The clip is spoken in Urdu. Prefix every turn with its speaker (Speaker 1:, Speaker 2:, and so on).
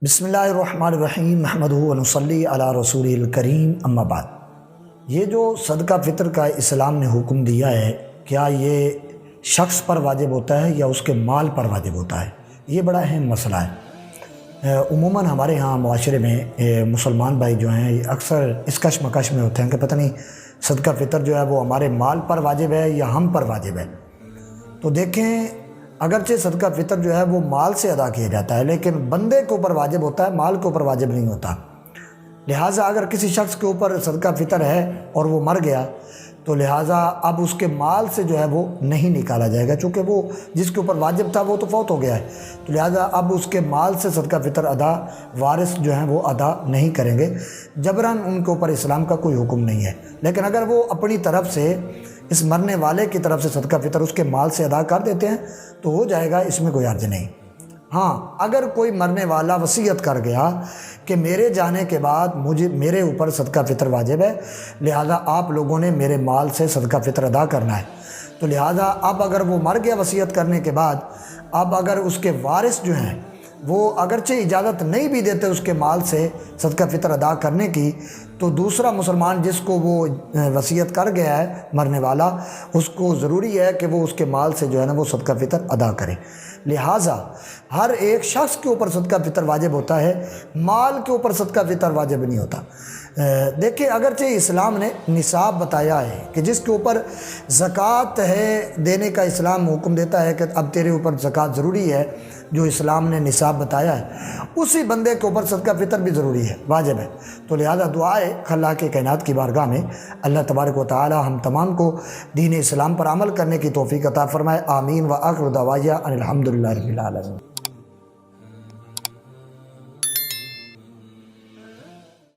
Speaker 1: بسم اللہ الرحمن الرحیم نحمدہ ونصلی علی رسول الکریم اما بعد۔ یہ جو صدقہ فطر کا اسلام نے حکم دیا ہے، کیا یہ شخص پر واجب ہوتا ہے یا اس کے مال پر واجب ہوتا ہے؟ یہ بڑا اہم مسئلہ ہے۔ عموماً ہمارے ہاں معاشرے میں مسلمان بھائی جو ہیں اکثر اس کشمکش میں ہوتے ہیں کہ پتہ نہیں صدقہ فطر جو ہے وہ ہمارے مال پر واجب ہے یا ہم پر واجب ہے۔ تو دیکھیں، اگرچہ صدقہ فطر جو ہے وہ مال سے ادا کیا جاتا ہے، لیکن بندے کے اوپر واجب ہوتا ہے، مال کے اوپر واجب نہیں ہوتا۔ لہٰذا اگر کسی شخص کے اوپر صدقہ فطر ہے اور وہ مر گیا تو لہٰذا اب اس کے مال سے جو ہے وہ نہیں نکالا جائے گا، چونکہ وہ جس کے اوپر واجب تھا وہ تو فوت ہو گیا ہے، تو لہٰذا اب اس کے مال سے صدقہ فطر ادا وارث جو ہیں وہ ادا نہیں کریں گے۔ جبراً ان کے اوپر اسلام کا کوئی حکم نہیں ہے، لیکن اگر وہ اپنی طرف سے اس مرنے والے کی طرف سے صدقہ فطر اس کے مال سے ادا کر دیتے ہیں تو ہو جائے گا، اس میں کوئی حرج نہیں۔ ہاں، اگر کوئی مرنے والا وصیت کر گیا کہ میرے جانے کے بعد میرے اوپر صدقہ فطر واجب ہے، لہٰذا آپ لوگوں نے میرے مال سے صدقہ فطر ادا کرنا ہے، تو لہٰذا اب اگر وہ مر گیا وصیت کرنے کے بعد، اب اگر اس کے وارث جو ہیں وہ اگرچہ اجازت نہیں بھی دیتے اس کے مال سے صدقہ فطر ادا کرنے کی، تو دوسرا مسلمان جس کو وہ وصیت کر گیا ہے مرنے والا، اس کو ضروری ہے کہ وہ اس کے مال سے جو ہے نا وہ صدقہ فطر ادا کرے۔ لہٰذا ہر ایک شخص کے اوپر صدقہ فطر واجب ہوتا ہے، مال کے اوپر صدقہ فطر واجب نہیں ہوتا۔ دیکھیں، اگرچہ اسلام نے نصاب بتایا ہے کہ جس کے اوپر زکوٰۃ ہے دینے کا اسلام حکم دیتا ہے کہ اب تیرے اوپر زکوٰۃ ضروری ہے، جو اسلام نے نصاب بتایا ہے اسی بندے کے اوپر صدقہ فطر بھی ضروری ہے، واجب ہے۔ تو لہذا دعا ہے اللہ کے کائنات کی بارگاہ میں اللہ تبارک و تعالی ہم تمام کو دین اسلام پر عمل کرنے کی توفیق عطا فرمائے۔ آمین و آخر دعوانا ان الحمدللہ رب العالمین۔